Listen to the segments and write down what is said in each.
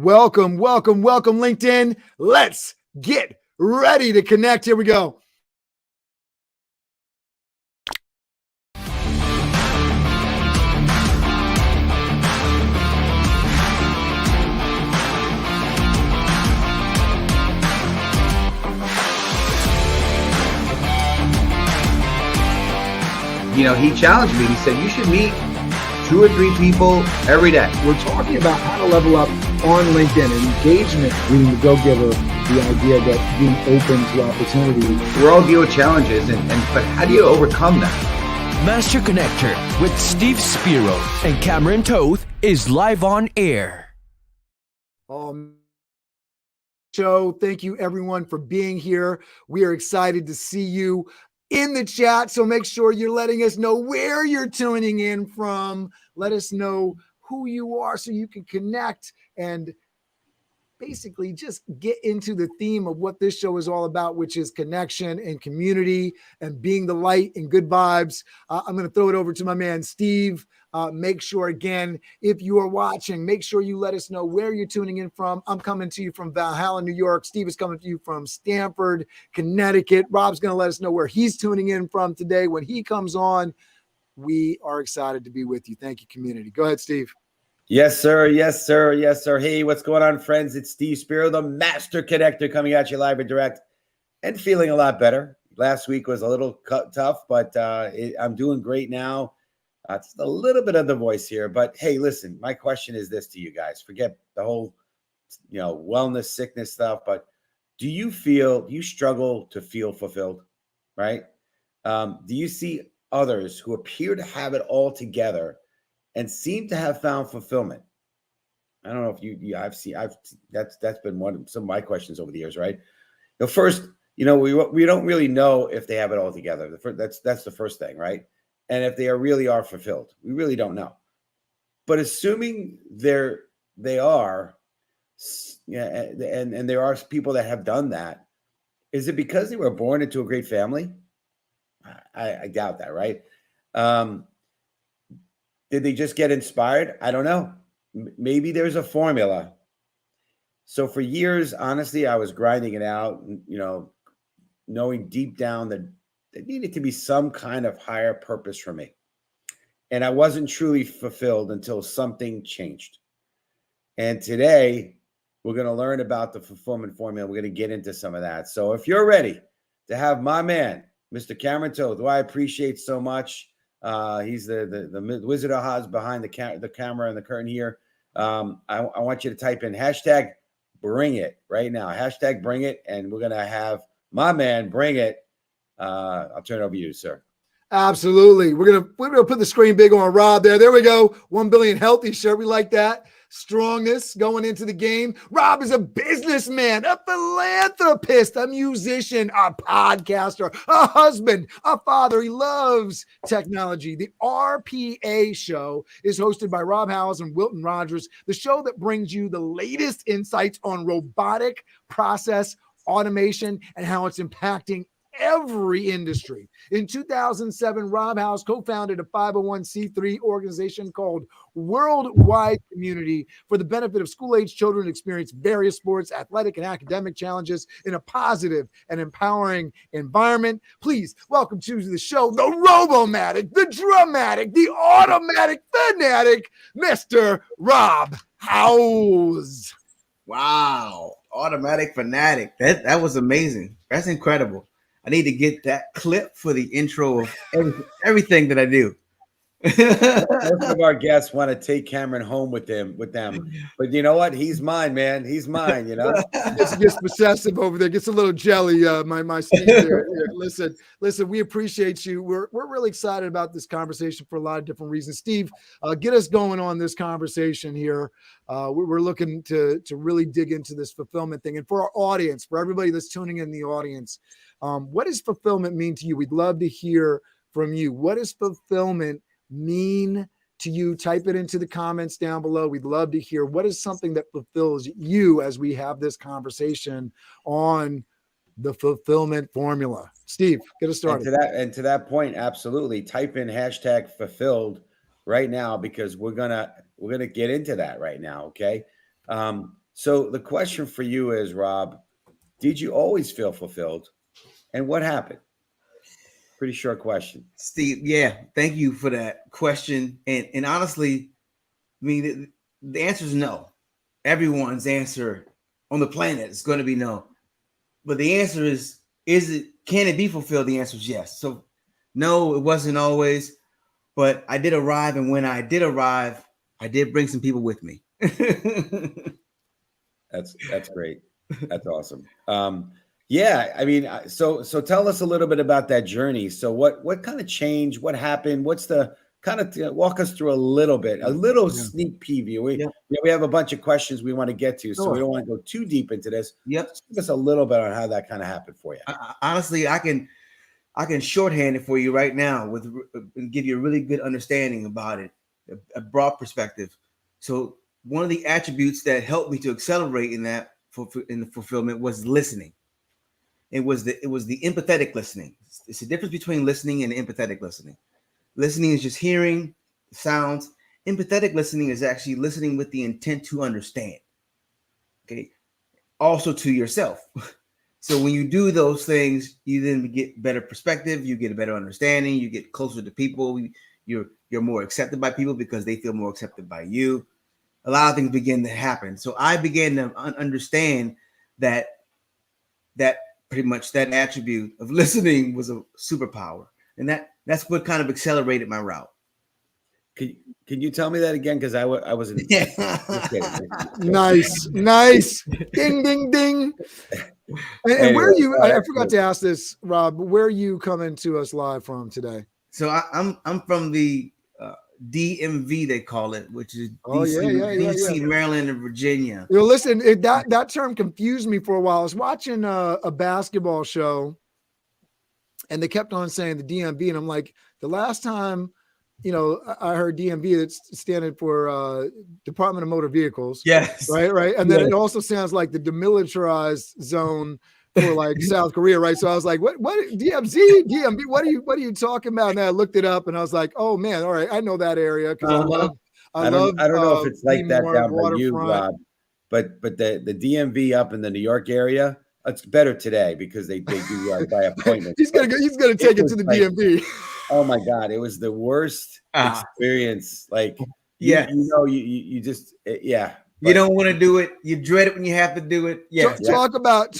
Welcome, welcome, welcome, LinkedIn. Let's get ready to connect. Here we go. He challenged me. He said, you should meet 2 or 3 people every day. We're talking about how to level up on LinkedIn and engagement, being the go-giver, the idea that being open to opportunity. We all deal with challenges, but how do you overcome that? Master Connector with Steve Spiro and Cameron Toth is live on air. Show. Thank you everyone for being here. We are excited to see you in the chat. So make sure you're letting us know where you're tuning in from. Let us know who you are so you can connect and basically just get into the theme of what this show is all about, which is connection and community and being the light and good vibes. I'm going to throw it over to my man, Steve. Make sure, again, if you are watching, make sure you let us know where you're tuning in from. I'm coming to you from Valhalla, New York. Steve is coming to you from Stamford, Connecticut. Rob's going to let us know where he's tuning in from today. When he comes on, we are excited to be with you. Thank you, community. Go ahead, Steve. Yes, sir. Yes, sir. Yes, sir. Hey, what's going on, friends? It's Steve Spiro, the Master Connector, coming at you live and direct and feeling a lot better. Last week was a little tough, but I'm doing great now. It's a little bit of the voice here, but hey, listen, my question is this to you guys. Forget the whole, wellness, sickness stuff, but do you struggle to feel fulfilled, right? Do you see others who appear to have it all together and seem to have found fulfillment? I don't know if that's been some of my questions over the years, right? First, we don't really know if they have it all together. That's the first thing, right? And if they really are fulfilled, we really don't know. But assuming they are, and there are people that have done that, is it because they were born into a great family? I doubt that, right? Did they just get inspired? I don't know. Maybe there's a formula. So for years, honestly, I was grinding it out, knowing deep down that there needed to be some kind of higher purpose for me. And I wasn't truly fulfilled until something changed. And today, we're going to learn about the fulfillment formula. We're going to get into some of that. So if you're ready to have my man, Mr. Cameron Toth, who I appreciate so much, he's the Wizard of Oz behind the camera and the curtain here. I want you to type in hashtag bring it right now. Hashtag bring it. And we're going to have my man bring it. I'll turn it over to you, sir. Absolutely. We're gonna put the screen big on Rob there. There we go. 1 billion healthy shirt. We like that. Strongness going into the game. Rob is a businessman, a philanthropist, a musician, a podcaster, a husband, a father. He loves technology. The RPA show is hosted by Rob Howze and Wilton Rogers, the show that brings you the latest insights on robotic process automation and how it's impacting every industry. In 2007, Rob Howze co-founded a 501c3 organization called Worldwide Community for the benefit of school-age children who experience various sports, athletic, and academic challenges in a positive and empowering environment. Please welcome to the show the Robomatic, the Dramatic, the Automatic Fanatic, Mr. Rob Howze. Wow. Automatic Fanatic. That was amazing. That's incredible. I need to get that clip for the intro of everything that I do. Most of our guests want to take Cameron home with them, but you know what? He's mine, man. He's mine. Gets possessive over there. Gets a little jelly. My Steve there. Listen. We appreciate you. We're really excited about this conversation for a lot of different reasons. Steve, get us going on this conversation here. We're looking to really dig into this fulfillment thing, and for our audience, for everybody that's tuning in the audience, what does fulfillment mean to you? We'd love to hear from you. What does fulfillment mean to you? Type it into the comments down below. We'd love to hear what is something that fulfills you as we have this conversation on the fulfillment formula. Steve, get us started. And to that point, absolutely. Type in hashtag fulfilled right now, because we're gonna get into that right now. Okay. So the question for you is, Rob, did you always feel fulfilled? And what happened? Pretty short question. Steve, yeah, thank you for that question. And honestly, I mean, the answer is no. Everyone's answer on the planet is going to be no. But the answer can it be fulfilled? The answer is yes. So no, it wasn't always, but I did arrive. And when I did arrive, I did bring some people with me. That's great. That's awesome. Yeah, I mean, so tell us a little bit about that journey. So what kind of change? What happened? What's the kind of walk us through a little sneak preview. We have a bunch of questions we want to get to, so we don't want to go too deep into this. Just give us a little bit on how that kind of happened for you. Honestly, I can shorthand it for you right now and give you a really good understanding about it, a broad perspective. So one of the attributes that helped me to accelerate in the fulfillment was listening. It was the empathetic listening. It's the difference between listening and empathetic listening. Listening is just hearing sounds. Empathetic listening is actually listening with the intent to understand. Okay. Also to yourself. So when you do those things, you then get better perspective. You get a better understanding. You get closer to people. You're more accepted by people because they feel more accepted by you. A lot of things begin to happen. So I began to understand that pretty much that attribute of listening was a superpower. And that's what kind of accelerated my route. Can you tell me that again? Because I wasn't. Nice. Ding, ding, ding. And anyway, where are you? I forgot to ask this, Rob. Where are you coming to us live from today? So I'm from the DMV, they call it, which is DC, Maryland, and Virginia. You know, listen, that term confused me for a while. I was watching a basketball show, and they kept on saying the DMV, and I'm like, the last time, I heard DMV, that's standing for Department of Motor Vehicles. Yes. Right. And then it also sounds like the demilitarized zone for like South Korea, right? So I was like, what DMV, what are you talking about? And then I looked it up and I was like, oh man, all right, I know that area because I don't know if it's like that down by you, Rob, but the DMV up in the New York area, it's better today because they do by appointment. He's gonna take it to the DMV. Oh my God, it was the worst experience. Like, you just. You don't want to do it. You dread it when you have to do it. Yeah. Talk about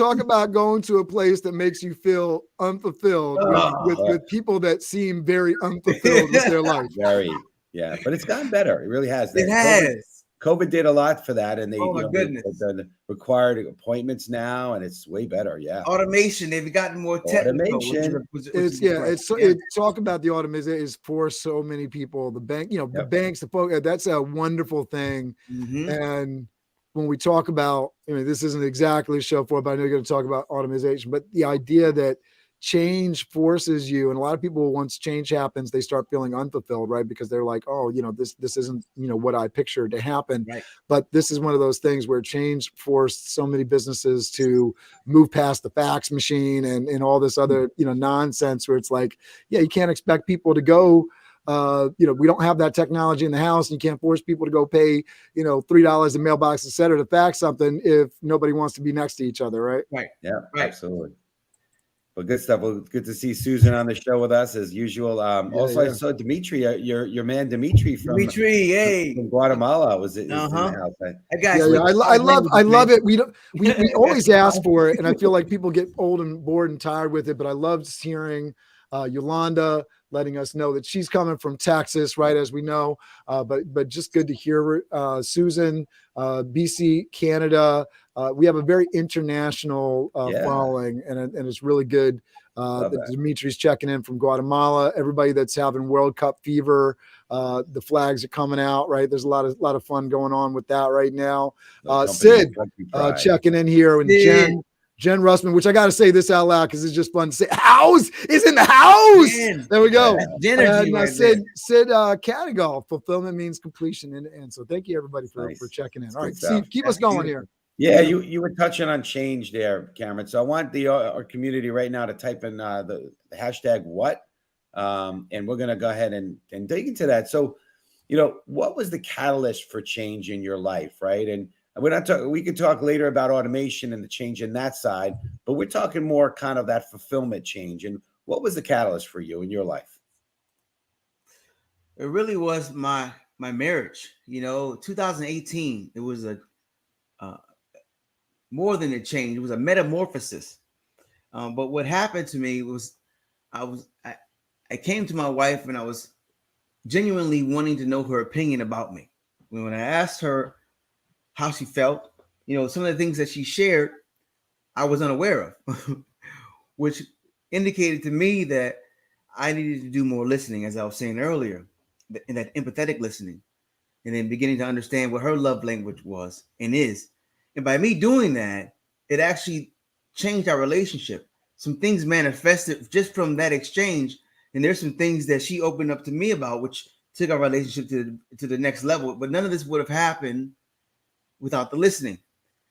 going to a place that makes you feel unfulfilled with people that seem very unfulfilled with their life. Very, yeah. But it's gotten better. It really has. It has. COVID did a lot for that, and they goodness, required appointments now, and it's way better. Yeah, automation. They've gotten more technical. Automation. Talk about the automation is for so many people. The bank, the banks, the folks. That's a wonderful thing. Mm-hmm. And when we talk about, this isn't exactly a show for it, but I know you're going to talk about automation. But the idea that change forces you, and a lot of people, once change happens, they start feeling unfulfilled, right? Because they're like, oh, this isn't what I pictured to happen. Right. But this is one of those things where change forced so many businesses to move past the fax machine and all this other nonsense where it's like, you can't expect people to go. We don't have that technology in the house. And you can't force people to go pay, $3 a mailbox, et cetera, to fax something if nobody wants to be next to each other, right? Right. Yeah, right. Absolutely. Well, good stuff. Well, good to see Susan on the show with us as usual. I saw Dimitri, your man Dimitri from Guatemala was in the house. I love it. We always ask for it, and I feel like people get old and bored and tired with it. But I loved hearing Yolanda letting us know that she's coming from Texas, right, as we know. But just good to hear Susan, BC, Canada. We have a very international following, and it's really good that Dimitri's checking in from Guatemala. Everybody that's having World Cup fever, the flags are coming out, right? There's a lot of fun going on with that right now. Sid checking in here, and Jen Russman, which I got to say this out loud because it's just fun to say. Howze is in the house. There we go. Sid Cadigal, fulfillment means completion in the end. So thank you everybody for checking in. All right, Steve, keep us going here. Yeah, you were touching on change there, Cameron. So I want our community right now to type in the hashtag what, and we're going to go ahead and dig into that. So, what was the catalyst for change in your life, right? And we're not talking, we could talk later about automation and the change in that side, but we're talking more kind of that fulfillment change. And what was the catalyst for you in your life? It really was my marriage. 2018. It was a more than a change. It was a metamorphosis. But what happened to me was I came to my wife and I was genuinely wanting to know her opinion about me. When I asked her how she felt, some of the things that she shared, I was unaware of, which indicated to me that I needed to do more listening, as I was saying earlier, and that empathetic listening, and then beginning to understand what her love language was and is. And by me doing that, it actually changed our relationship. Some things manifested just from that exchange. And there's some things that she opened up to me about, which took our relationship to the next level. But none of this would have happened without the listening.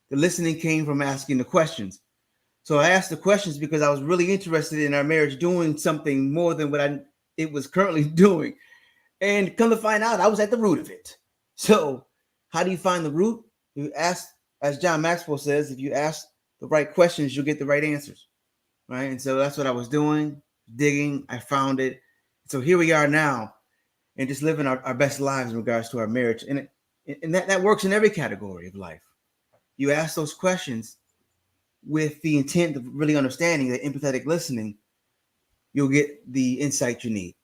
The listening came from asking the questions. So I asked the questions because I was really interested in our marriage doing something more than what it was currently doing. And come to find out, I was at the root of it. So how do you find the root? You ask, as John Maxwell says, if you ask the right questions, you'll get the right answers. Right. And so that's what I was doing, digging. I found it. So here we are now, and just living our best lives in regards to our marriage. And that works in every category of life. You ask those questions with the intent of really understanding, the empathetic listening, you'll get the insight you need.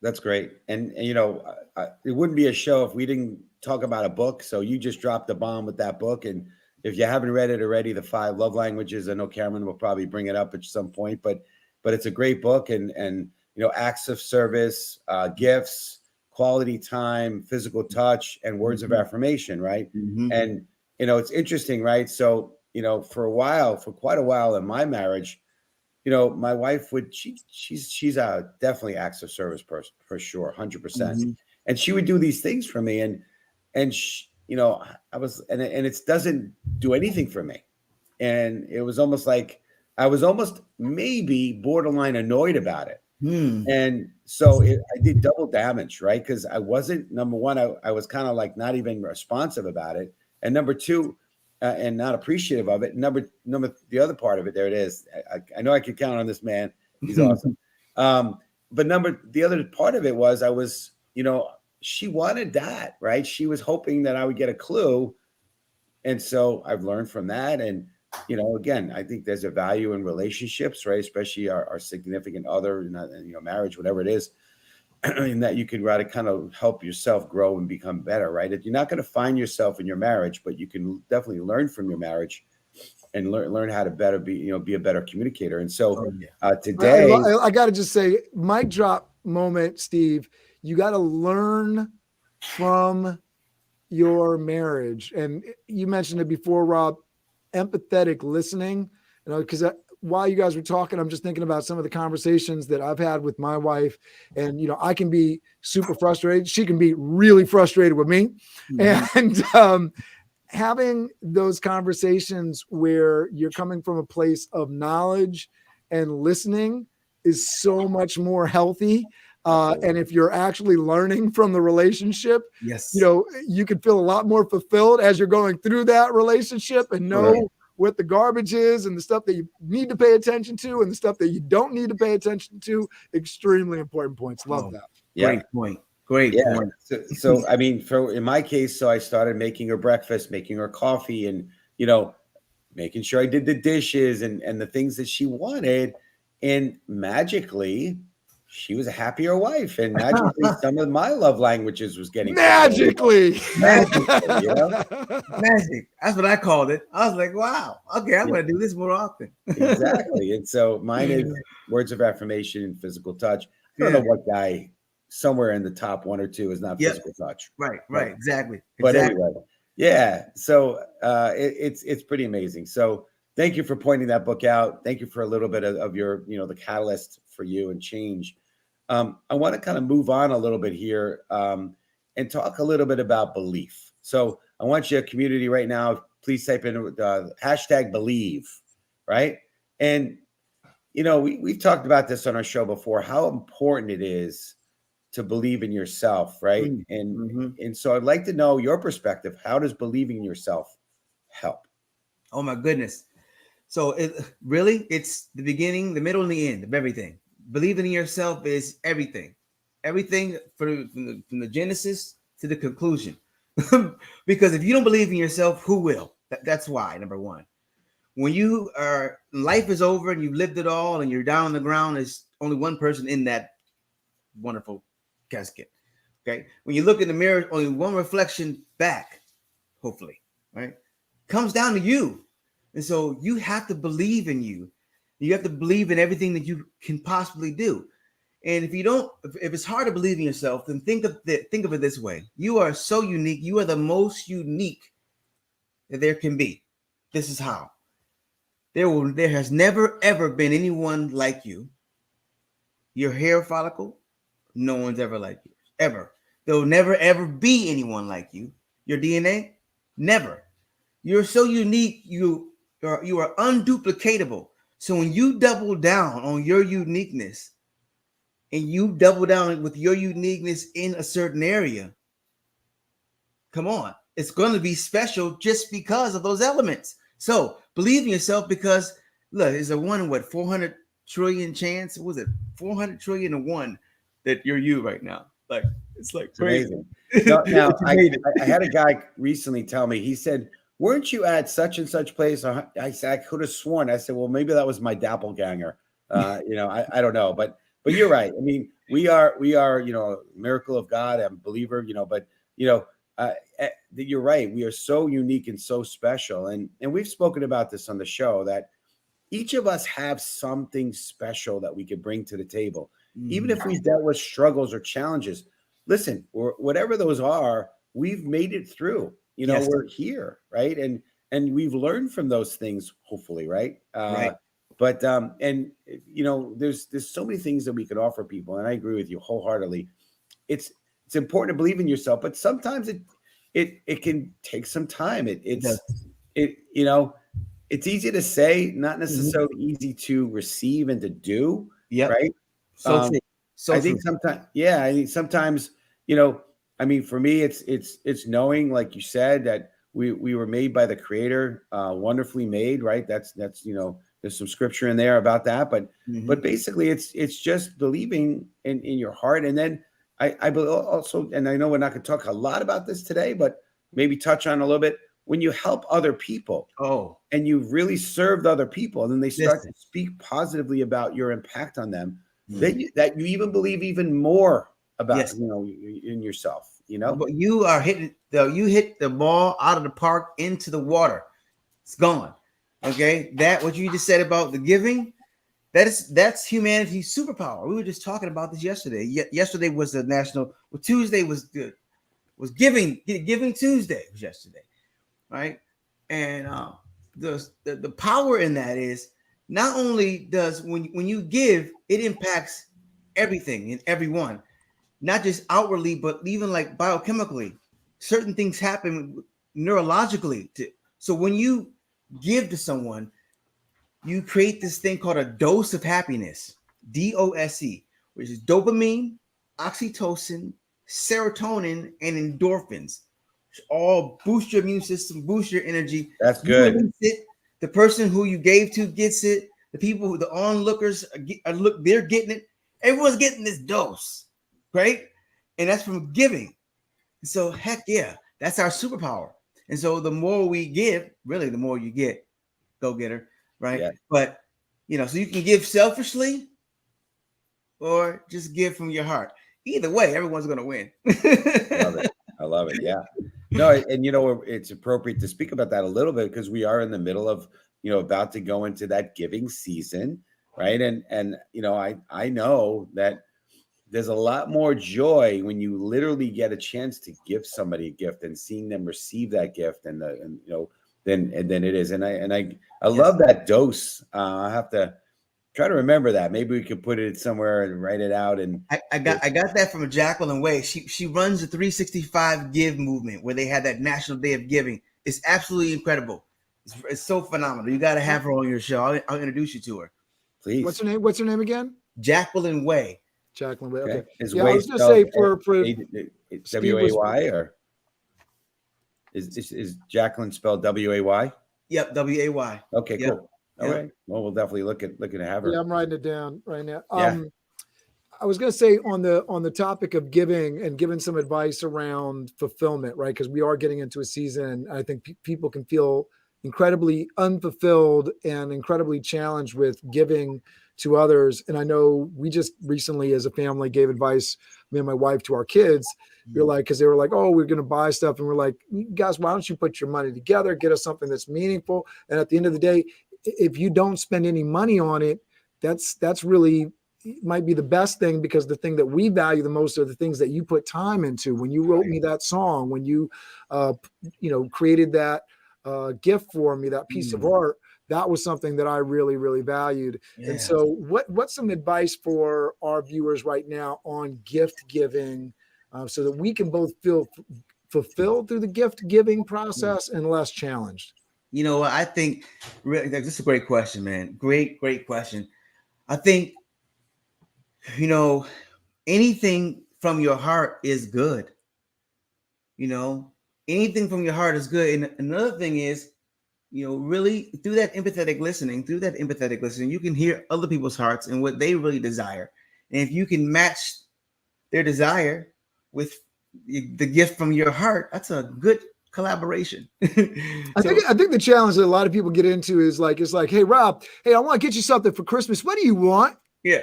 That's great. And it wouldn't be a show if we didn't talk about a book. So you just dropped the bomb with that book. And if you haven't read it already, The 5 Love Languages, I know Cameron will probably bring it up at some point, but it's a great book. And acts of service, gifts, quality time, physical touch, and words of affirmation, right? Mm-hmm. And it's interesting, right? So for quite a while in my marriage, my wife she's a definitely acts of service person for sure, 100%. Mm-hmm. And she would do these things for me, and she, I was, and it doesn't do anything for me. And it was almost like I was almost maybe borderline annoyed about it. And so I did double damage, right? Because I wasn't, number one, I was kind of like not even responsive about it. And number two, and not appreciative of it. Number, the other part of it, there it is. I know I could count on this man. He's awesome. But the other part of it was I was, she wanted that, right? She was hoping that I would get a clue. And so I've learned from that. And, again, I think there's a value in relationships, right? Especially our significant other, marriage, whatever it is, in that you can rather kind of help yourself grow and become better, right? You're not going to find yourself in your marriage, but you can definitely learn from your marriage and learn how to better be a better communicator. And so today, I got to just say, mic drop moment, Steve. You got to learn from your marriage, and you mentioned it before, Rob. Empathetic listening, because while you guys were talking, I'm just thinking about some of the conversations that I've had with my wife, and I can be super frustrated. She can be really frustrated with me, and having those conversations where you're coming from a place of knowledge and listening is so much more healthy. And if you're actually learning from the relationship, yes, you can feel a lot more fulfilled as you're going through that relationship and know what the garbage is and the stuff that you need to pay attention to and the stuff that you don't need to pay attention to. Extremely important points. Love that. Yeah. Great point. Great point. So I mean, in my case, so I started making her breakfast, making her coffee, and making sure I did the dishes and the things that she wanted, and magically she was a happier wife, and magically some of my love languages was getting magically. Magic. That's what I called it. I was like, wow, okay, I'm going to do this more often. Exactly. And so mine is words of affirmation and physical touch. I don't know what guy somewhere in the top 1 or 2 is not physical touch. Right. Exactly. But anyway, yeah. So it's pretty amazing. So thank you for pointing that book out. Thank you for a little bit of your, the catalyst for you and change. I want to kind of move on a little bit here and talk a little bit about belief. So I want you, community, right now, please type in hashtag believe, right? And, we've talked about this on our show before, how important it is to believe in yourself, right? And so I'd like to know your perspective. How does believing in yourself help? Oh my goodness. So it's the beginning, the middle, and the end of everything. Believing in yourself is everything. Everything from the genesis to the conclusion. Because if you don't believe in yourself, who will? That's why, number one. When life is over and you've lived it all and you're down on the ground, there's only one person in that wonderful casket. Okay. When you look in the mirror, only one reflection back, hopefully, right? Comes down to you. And so you have to believe in you. You have to believe in everything that you can possibly do. And if it's hard to believe in yourself, then think of it this way. You are so unique. You are the most unique that there can be. This is how. There has never, ever been anyone like you. Your hair follicle, no one's ever like you. Ever. There will never, ever be anyone like you. Your DNA, never. You're so unique. You are unduplicatable. So when you double down on your uniqueness and you double down with your uniqueness in a certain area, come on, it's going to be special just because of those elements. So believe in yourself, because look, it's a 1 in 400 trillion chance. What was it? 400 trillion to 1 that you're you right now. Like, it's like It's crazy. amazing. Now, I had a guy recently tell me, he said, weren't you at such and such place? I said, I could have sworn. I said, well, maybe that was my doppelganger. I don't know, but you're right. I mean, we are, a miracle of God. I'm a believer, but you're right. We are so unique and so special. And we've spoken about this on the show, that each of us have something special that we could bring to the table. Even if we've dealt with struggles or challenges, listen, or whatever those are, we've made it through. Yes. We're here, right? And we've learned from those things, hopefully, right? Right. But there's so many things that we could offer people, and I agree with you wholeheartedly. It's important to believe in yourself, but sometimes it can take some time. It's easy to say, not necessarily easy to receive and to do. Yep. Right. So true. I think sometimes, for me, it's knowing, like you said, that we were made by the Creator, wonderfully made, right? That's there's some scripture in there about that, but basically it's just believing in your heart. And then I also, and I know we're not going to talk a lot about this today, but maybe touch on a little bit, when you help other people, and you've really served other people, and then they start to speak positively about your impact on them, that you even believe even more about, in yourself, But you hit the ball out of the park into the water. It's gone. Okay. That, what you just said about the giving, that's humanity's superpower. We were just talking about this yesterday. Yesterday was the Tuesday was Giving Tuesday was yesterday. Right. And the power in that is, not only does when you give, it impacts everything and everyone, not just outwardly, but even like biochemically. Certain things happen neurologically. So when you give to someone, you create this thing called a dose of happiness, DOSE, which is dopamine, oxytocin, serotonin, and endorphins. All boost your immune system, boost your energy. That's good. The person who you gave to gets it. The people, the onlookers, they're getting it. Everyone's getting this dose, right? And that's from giving. So heck yeah, that's our superpower. And so the more we give, really, the more you get. Go getter, right? Yeah. But so you can give selfishly, or just give from your heart. Either way, everyone's going to win. I love it. Yeah. No, and it's appropriate to speak about that a little bit, because we are in the middle of, about to go into that giving season, right? And I know that there's a lot more joy when you literally get a chance to give somebody a gift and seeing them receive that gift, than it is. And I love that dose. I have to try to remember that. Maybe we could put it somewhere and write it out. And I got that from Jacqueline Way. She runs the 365 Give movement, where they had that National Day of Giving. It's absolutely incredible. It's so phenomenal. You got to have her on your show. I'll introduce you to her. Please. What's her name again? Jacqueline Way. Jacqueline Way. Okay. Is I Way was going to say for WAY or Is Jacqueline spelled W-A-Y? Yep, W-A-Y. Okay, Yep. cool. All right. Well, we'll definitely looking to have her. Yeah, I'm writing it down right now. Yeah. I was going to say on the topic of giving and giving some advice around fulfillment, right? Because we are getting into a season. I think people can feel incredibly unfulfilled and incredibly challenged with giving to others. And I know we just recently, as a family, gave advice, me and my wife, to our kids. We're like, because they were like, oh, we're going to buy stuff. And we're like, guys, why don't you put your money together, get us something that's meaningful? And at the end of the day, if you don't spend any money on it, that's really might be the best thing, because the thing that we value the most are the things that you put time into. When you wrote me that song, when you, created that gift for me, that piece of art, that was something that I really, really valued. Yeah. And so what's some advice for our viewers right now on gift giving, so that we can both feel fulfilled through the gift giving process and less challenged? I think really, this is a great question, man. Great question. I think, anything from your heart is good. Anything from your heart is good. And another thing is, really through that empathetic listening, you can hear other people's hearts and what they really desire. And if you can match their desire with the gift from your heart, that's a good collaboration. I think the challenge that a lot of people get into is like, it's like, hey, Rob, I want to get you something for Christmas. What do you want? Yeah.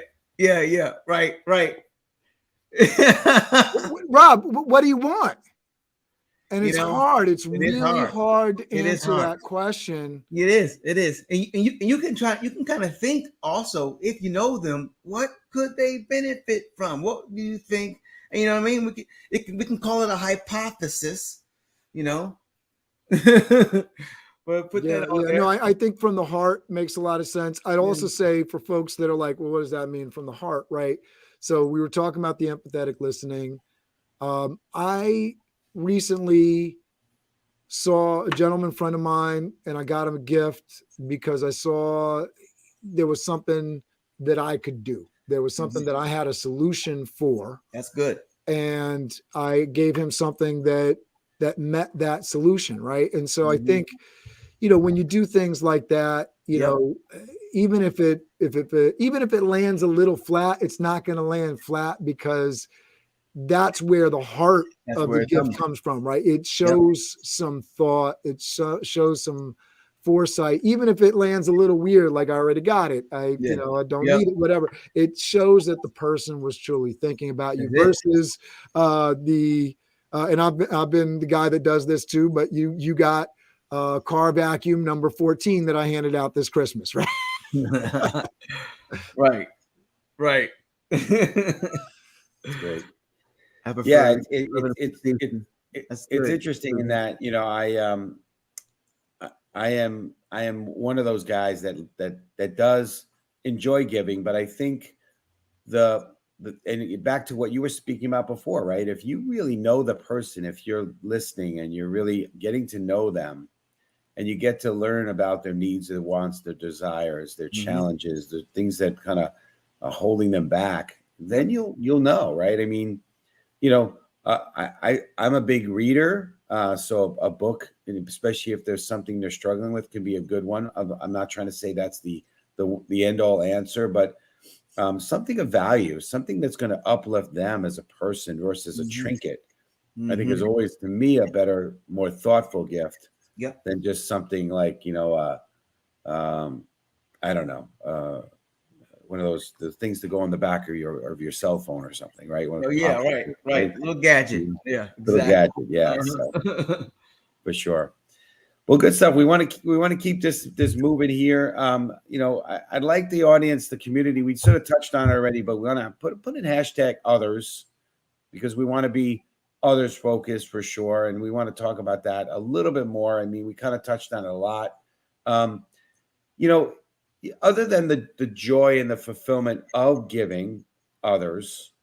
Right. Rob, what do you want? And it's hard. It's really hard to answer that question. It is. And you can kind of think also, if you know them, what could they benefit from? What do you think? And you know what I mean? We can call it a hypothesis, But put that on there. No, I think from the heart makes a lot of sense. I'd also say for folks that are like, well, what does that mean from the heart, right? So we were talking about the empathetic listening. I recently saw a gentleman friend of mine, and I got him a gift because I saw there was something that I could do. There was something that I had a solution for. That's good. And I gave him something that met that solution, right? And so I think, when you do things like that, even if it lands a little flat, it's not going to land flat, because that's where the heart of the gift comes from, right? It shows some thought. It shows some foresight. Even if it lands a little weird, like I already got it, I don't need it, whatever. It shows that the person was truly thinking about you versus and I've been the guy that does this too, but you got car vacuum number 14 that I handed out this Christmas, right? Right. That's great. It's interesting in that, I am one of those guys that does enjoy giving, but I think and back to what you were speaking about before, right? If you really know the person, if you're listening and you're really getting to know them, and you get to learn about their needs, their wants, their desires, their challenges, the things that kind of are holding them back, then you'll know, right? I mean, I'm a big reader, so a book, especially if there's something they're struggling with, can be a good one. I'm not trying to say that's the end all answer, but something of value, something that's going to uplift them as a person versus a trinket, I think is always, to me, a better, more thoughtful gift than just something like, I don't know, one of the things to go on the back of your cell phone or something, right? Right. Little gadget. Yeah, exactly. Little gadget. Yeah, so, for sure. Well, good stuff. We want to keep this moving here. I'd like the audience, the community. We sort of touched on it already, but we want to put in hashtag others, because we want to be others focused for sure, and we want to talk about that a little bit more. I mean, we kind of touched on it a lot. Other than the joy and the fulfillment of giving others,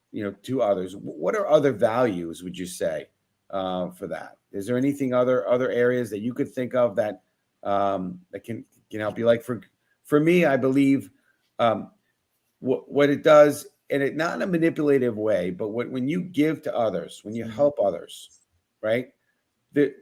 to others, what are other values, would you say, for that? Is there anything other areas that you could think of that that can help you? Like for me, I believe what it does, and it not in a manipulative way, but when you give to others, when you help others, right?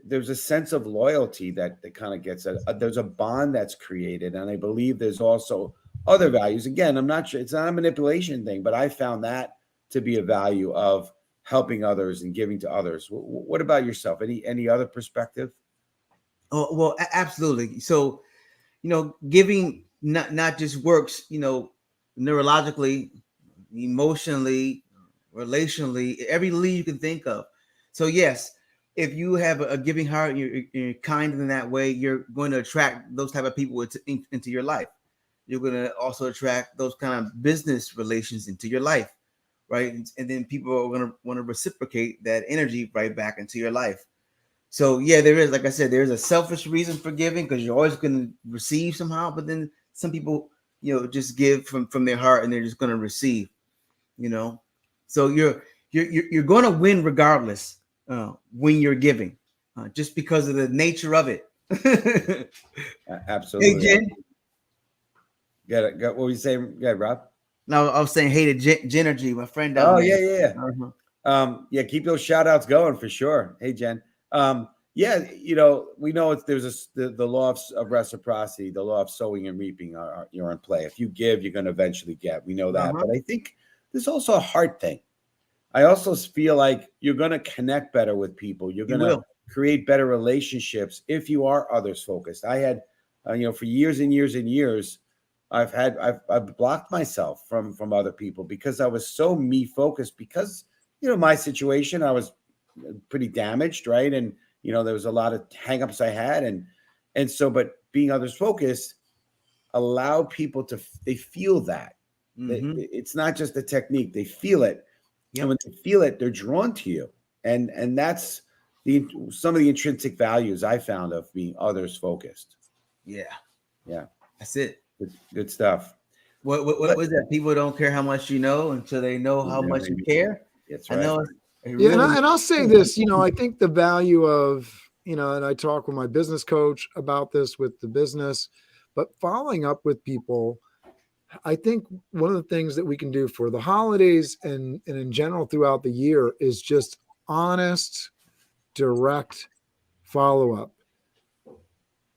there's a sense of loyalty that kind of gets it. There's a bond that's created, and I believe there's also other values. Again, I'm not sure it's not a manipulation thing, but I found that to be a value of helping others and giving to others. What about yourself? Any other perspective? Oh, well, absolutely. So, giving not just works, neurologically, emotionally, relationally, every lead you can think of. So yes, if you have a giving heart, you're kind in that way, you're going to attract those type of people into your life. You're going to also attract those kind of business relations into your life, right? And then people are going to want to reciprocate that energy right back into your life. So yeah, there is, like I said, there's a selfish reason for giving because you're always going to receive somehow, but then some people, just give from their heart and they're just going to receive, So you're going to win regardless when you're giving, just because of the nature of it. Absolutely. Hey, Jen. Got what were you saying? Yeah, Rob. No, I was saying hey to Jenergy, my friend down Oh there. yeah. Uh-huh. Keep those shout outs going for sure. Hey, Jen. We know there's the law of reciprocity, the law of sowing and reaping are in play. If you give, you're going to eventually get. We know that, but I think there's also a heart thing. I also feel like you're going to connect better with people. You're going to create better relationships if you are others focused. I had, for years and years and years, I've blocked myself from other people because I was so me focused because, my situation, I was pretty damaged. Right. And, there was a lot of hangups I had. And so, but being others focused, allow people they feel that. It's not just a technique. They feel it. Yep. And when they feel it, they're drawn to you. And that's some of the intrinsic values I found of being others focused. Yeah. That's it. Good stuff. What was that? People don't care how much you know until they know how much you care. That's right. I know. Really, and I'll say this, I think the value of, and I talk with my business coach about this with the business, but following up with people, I think one of the things that we can do for the holidays and in general throughout the year is just honest, direct follow-up.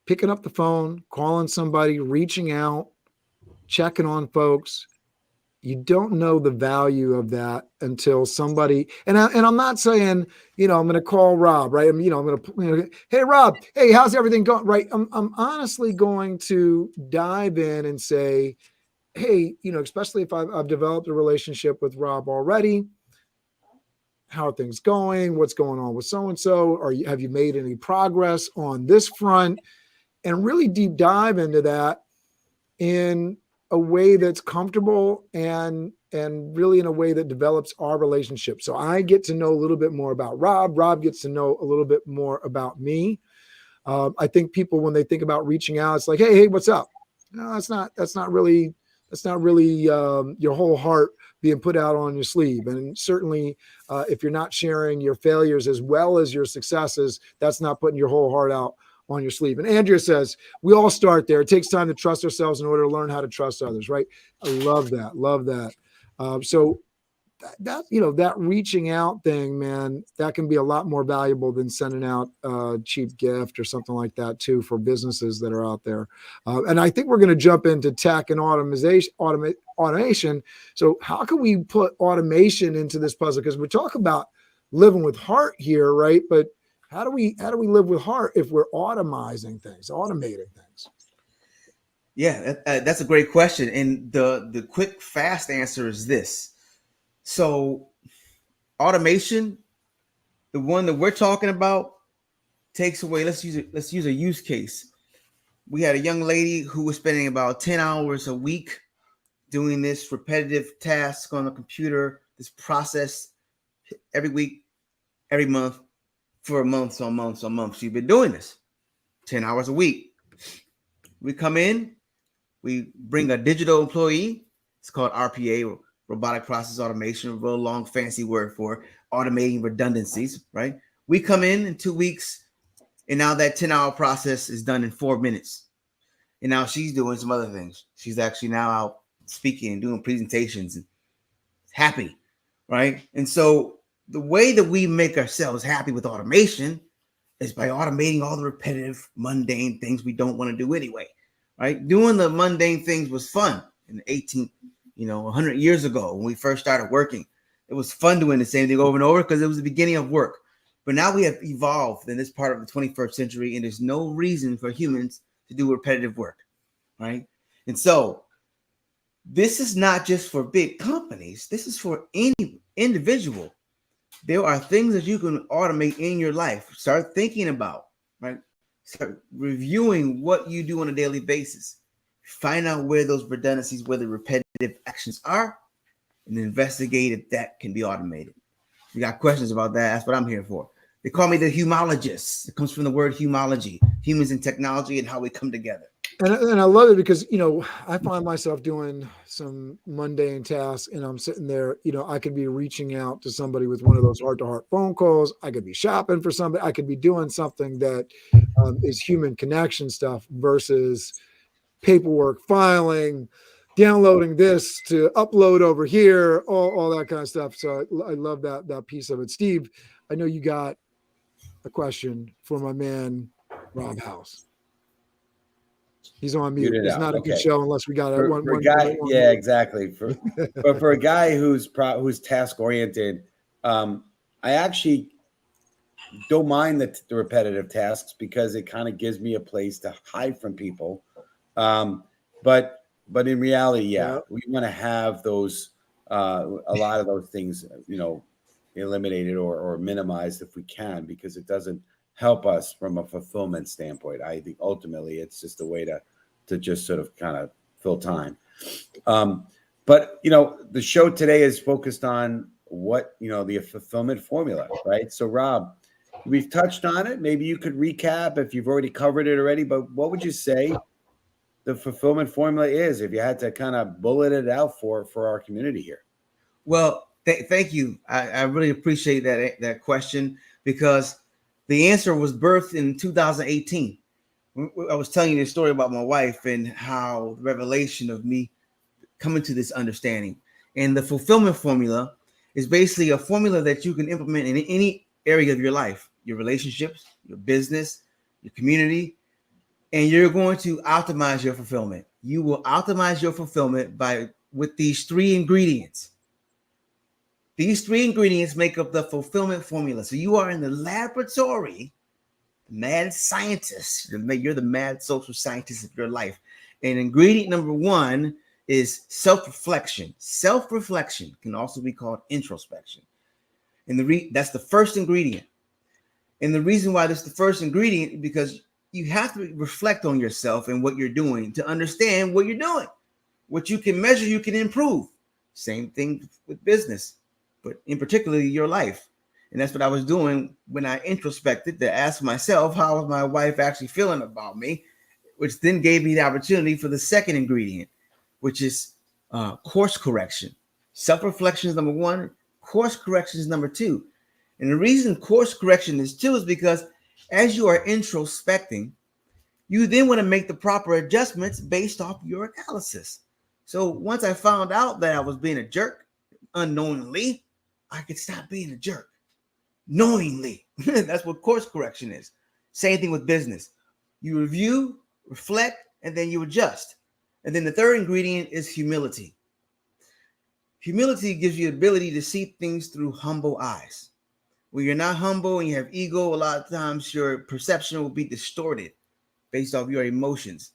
Picking up the phone, calling somebody, reaching out, checking on folks. You don't know the value of that until somebody, and I'm not saying, I'm going to call Rob, right? I'm going to, hey, Rob, hey, how's everything going? Right. I'm honestly going to dive in and say, hey, especially if I've developed a relationship with Rob already, how are things going? What's going on with so-and-so? Have you made any progress on this front? And really deep dive into that in a way that's comfortable and really in a way that develops our relationship. So I get to know a little bit more about Rob. Rob gets to know a little bit more about me. I think people, when they think about reaching out, it's like, hey, what's up? No, that's not really your whole heart being put out on your sleeve. And certainly if you're not sharing your failures as well as your successes, that's not putting your whole heart out on your sleeve. And Andrea says, we all start there. It takes time to trust ourselves in order to learn how to trust others, right? I love that. So that reaching out thing, man, that can be a lot more valuable than sending out a cheap gift or something like that too, for businesses that are out there. And I think we're going to jump into tech and automation. So how can we put automation into this puzzle? Because we talk about living with heart here, right? But how do we live with heart if we're automating things? Yeah, that's a great question. And the quick, fast answer is this. So automation, the one that we're talking about, takes away, let's use a use case. We had a young lady who was spending about 10 hours a week doing this repetitive task on the computer, this process every week, every month, for months on months. She's been doing this 10 hours a week. We come in, we bring a digital employee. It's called RPA, robotic process automation, a real long fancy word for automating redundancies, right? We come in 2 weeks, and now that 10-hour process is done in 4 minutes. And now she's doing some other things. She's actually now out speaking and doing presentations and happy, right? And so the way that we make ourselves happy with automation is by automating all the repetitive, mundane things we don't want to do anyway, right? Doing the mundane things was fun in the 100 years ago when we first started working. It was fun doing the same thing over and over because it was the beginning of work. But now we have evolved in this part of the 21st century, and there's no reason for humans to do repetitive work, right? And so this is not just for big companies. This is for any individual. There are things that you can automate in your life. Start thinking about, right? Start reviewing what you do on a daily basis. Find out where those redundancies, where the repetitive actions are, and investigate if that can be automated. If you got questions about that, that's what I'm here for. They call me the humologist. It comes from the word humology, humans and technology and how we come together. And I love it because, I find myself doing some mundane tasks and I'm sitting there, I could be reaching out to somebody with one of those heart-to-heart phone calls. I could be shopping for somebody. I could be doing something that is human connection stuff versus paperwork, filing, downloading this to upload over here, all that kind of stuff. So I love that piece of it. Steve, I know you got a question for my man, Rob Howze. He's on mute. It's not a good show unless we got one guy. Yeah, exactly. But for a guy who's task oriented, I actually don't mind the repetitive tasks because it kind of gives me a place to hide from people. But in reality, we want to have those a lot of those things, eliminated or minimized if we can, because it doesn't help us from a fulfillment standpoint. I think ultimately it's just a way to just sort of kind of fill time. But the show today is focused on what, the fulfillment formula, right? So Rob, we've touched on it. Maybe you could recap if you've already covered it already, but what would you say the fulfillment formula is if you had to kind of bullet it out for our community here? Well, thank you. I really appreciate that question because the answer was birthed in 2018. I was telling you this story about my wife and how the revelation of me coming to this understanding. And the fulfillment formula is basically a formula that you can implement in any area of your life, your relationships, your business, your community, and you're going to optimize your fulfillment. You will optimize your fulfillment with these three ingredients. These three ingredients make up the fulfillment formula. So you are in the laboratory, mad scientist. You're the mad social scientist of your life. And ingredient number one is self-reflection. Self-reflection can also be called introspection. And that's the first ingredient. And the reason why this is the first ingredient is because you have to reflect on yourself and what you're doing to understand what you're doing. What you can measure, you can improve. Same thing with business, but in particular your life. And that's what I was doing when I introspected to ask myself, how was my wife actually feeling about me? Which then gave me the opportunity for the second ingredient, which is course correction. Self-reflection is number one. Course correction is number two. And the reason course correction is two is because as you are introspecting, you then want to make the proper adjustments based off your analysis. So once I found out that I was being a jerk unknowingly, I could stop being a jerk knowingly. That's what course correction is. Same thing with business. You review, reflect, and then you adjust. And then the third ingredient is humility. Humility gives you the ability to see things through humble eyes. When you're not humble and you have ego, a lot of times your perception will be distorted based off your emotions.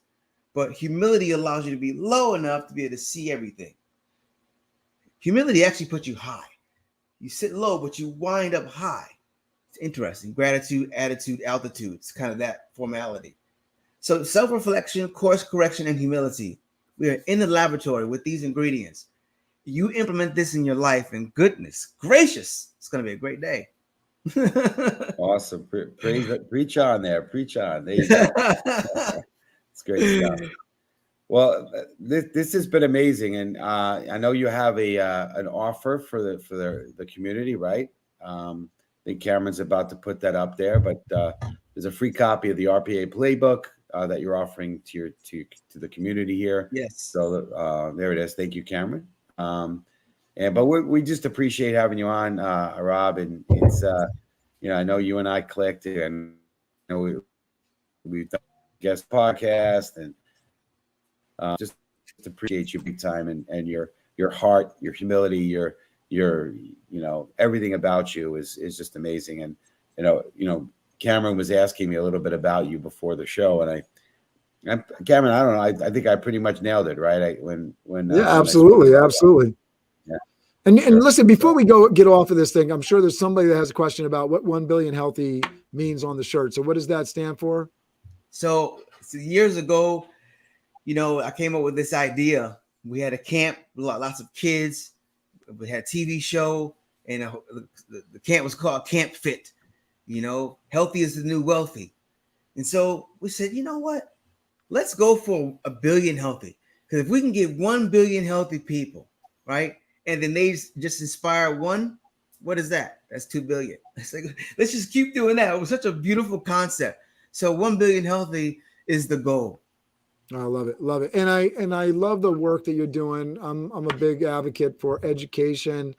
But humility allows you to be low enough to be able to see everything. Humility actually puts you high. You sit low, but you wind up high. It's interesting. Gratitude, attitude, altitude. It's kind of that formality. So self-reflection, course correction, and humility. We are in the laboratory with these ingredients. You implement this in your life, and goodness gracious, it's going to be a great day. Awesome. Preach on there. Preach on. There you go. It's great stuff. Well, this has been amazing, and I know you have an offer for the community, right? I think Cameron's about to put that up there, but there's a free copy of the RPA playbook that you're offering to the community here. Yes. So there it is. Thank you, Cameron. But we just appreciate having you on, Rob, and it's I know you and I clicked, and we've done guest podcast, and just appreciate you big time, and your heart, your humility, your everything about you is just amazing. And Cameron was asking me a little bit about you before the show, and Cameron, I don't know, I think I pretty much nailed it, right? Absolutely. Yeah. And listen, before we get off of this thing, I'm sure there's somebody that has a question about what 1 billion healthy means on the shirt. So what does that stand for? So years ago, I came up with this idea. We had a camp, lots of kids. We had a TV show, and the camp was called Camp Fit. Healthy is the new wealthy. And so we said, you know what? Let's go for 1 billion healthy. Because if we can get 1 billion healthy people, right? And then they just inspire one, what is that? That's 2 billion. It's like, let's just keep doing that. It was such a beautiful concept. So 1 billion healthy is the goal. I love it. Love it. And I love the work that you're doing. I'm a big advocate for education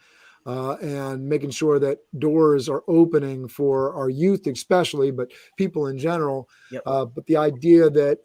and making sure that doors are opening for our youth, especially, but people in general. Yep. But the idea that,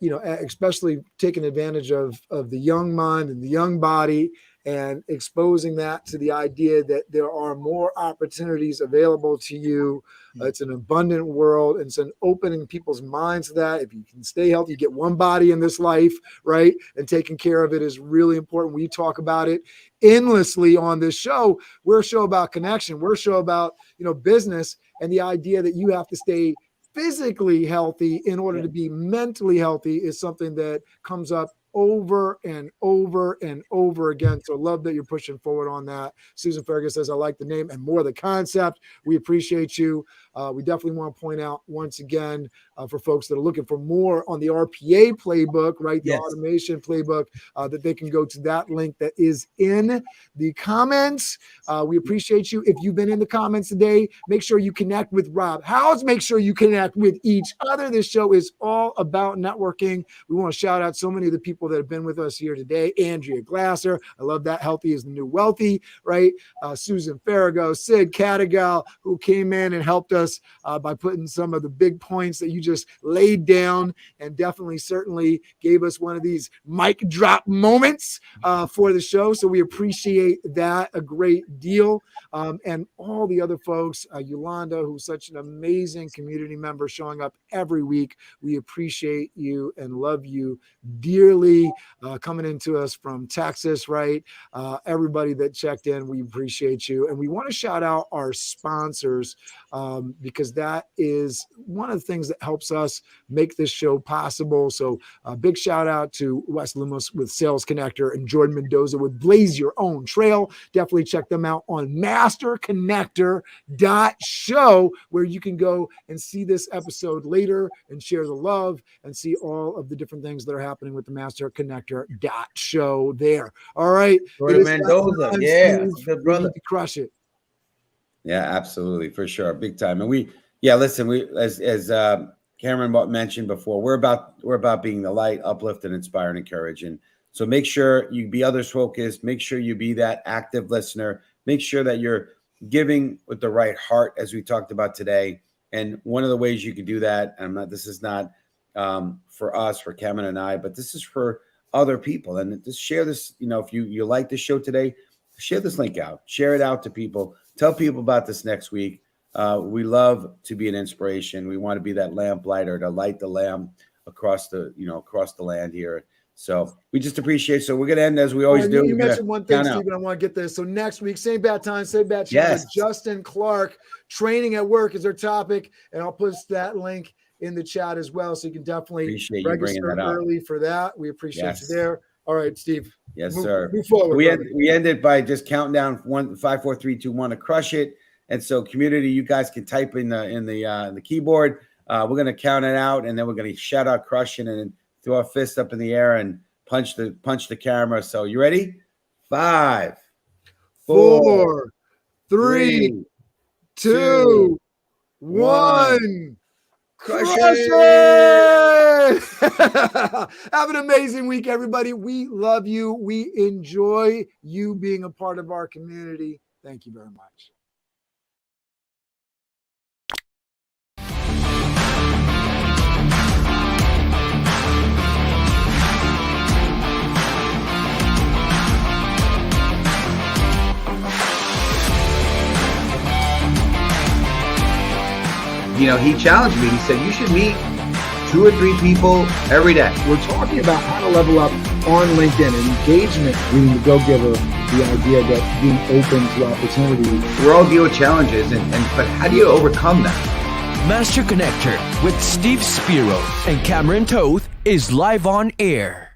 especially taking advantage of the young mind and the young body, and exposing that to the idea that there are more opportunities available to you. It's an abundant world. And it's an opening people's minds to that. If you can stay healthy, you get one body in this life, right? And taking care of it is really important. We talk about it endlessly on this show. We're a show about connection. We're a show about, business, and the idea that you have to stay physically healthy in order to be mentally healthy is something that comes up over and over and over again. So love that you're pushing forward on that. Susan Fergus says, I like the name and more the concept. We appreciate you. We definitely want to point out once again for folks that are looking for more on the RPA playbook, right? The automation playbook, that they can go to that link that is in the comments. We appreciate you. If you've been in the comments today, make sure you connect with Rob Howze. Make sure you connect with each other. This show is all about networking. We want to shout out so many of the people that have been with us here today. Andrea Glasser. I love that. Healthy is the new wealthy, right? Susan Farrago, Sid Cadigal, who came in and helped us by putting some of the big points that you just laid down, and definitely, certainly gave us one of these mic drop moments for the show. So we appreciate that a great deal. And all the other folks, Yolanda, who's such an amazing community member showing up every week. We appreciate you and love you dearly. Coming into us from Texas, right? Everybody that checked in, we appreciate you. And we want to shout out our sponsors because that is one of the things that helps us make this show possible. So a big shout out to Wes Lumos with Sales Connector and Jordan Mendoza with Blaze Your Own Trail. Definitely check them out on masterconnector.show, where you can go and see this episode later and share the love and see all of the different things that are happening with the masterconnector.show there. All right. Jordan Mendoza. Yeah. Good brother. We need to crush it. Yeah, absolutely. For sure. Big time. And listen, as Cameron mentioned before, we're about being the light, uplift, and inspire and encourage. And so make sure you be others focused. Make sure you be that active listener. Make sure that you're giving with the right heart, as we talked about today. And one of the ways you can do that, this is not for us, for Cameron and I, but this is for other people. And just share this, if you like the show today, share this link out, share it out to people, tell people about this next week. We love to be an inspiration. We want to be that lamplighter to light the lamp across the land here. So we just appreciate. So we're going to end as we always do. You mentioned one thing, Stephen. I want to get this. So next week, same bad time, same bad channel. Yes. Justin Clark, training at work is our topic, and I'll put that link in the chat as well, so you can definitely register early for that. We appreciate you there. All right, Steve. Yes, sir. Move forward. We ended by just counting down 1, 5, 4, 3, 2, 1 to crush it. And so, community, you guys can type in the keyboard. We're going to count it out, and then we're going to shout out crushing and throw our fist up in the air and punch the camera. So you ready? 5, 4, 3, 2, 1. Crush it! Have an amazing week, everybody. We love you. We enjoy you being a part of our community. Thank you very much. he challenged me. He said, you should meet 2 or 3 people every day. We're talking about how to level up on LinkedIn and engagement, being the go-giver, the idea that being open to opportunity. We all deal with challenges, but how do you overcome that? Master Connector with Steve Spiro and Cameron Toth is live on air.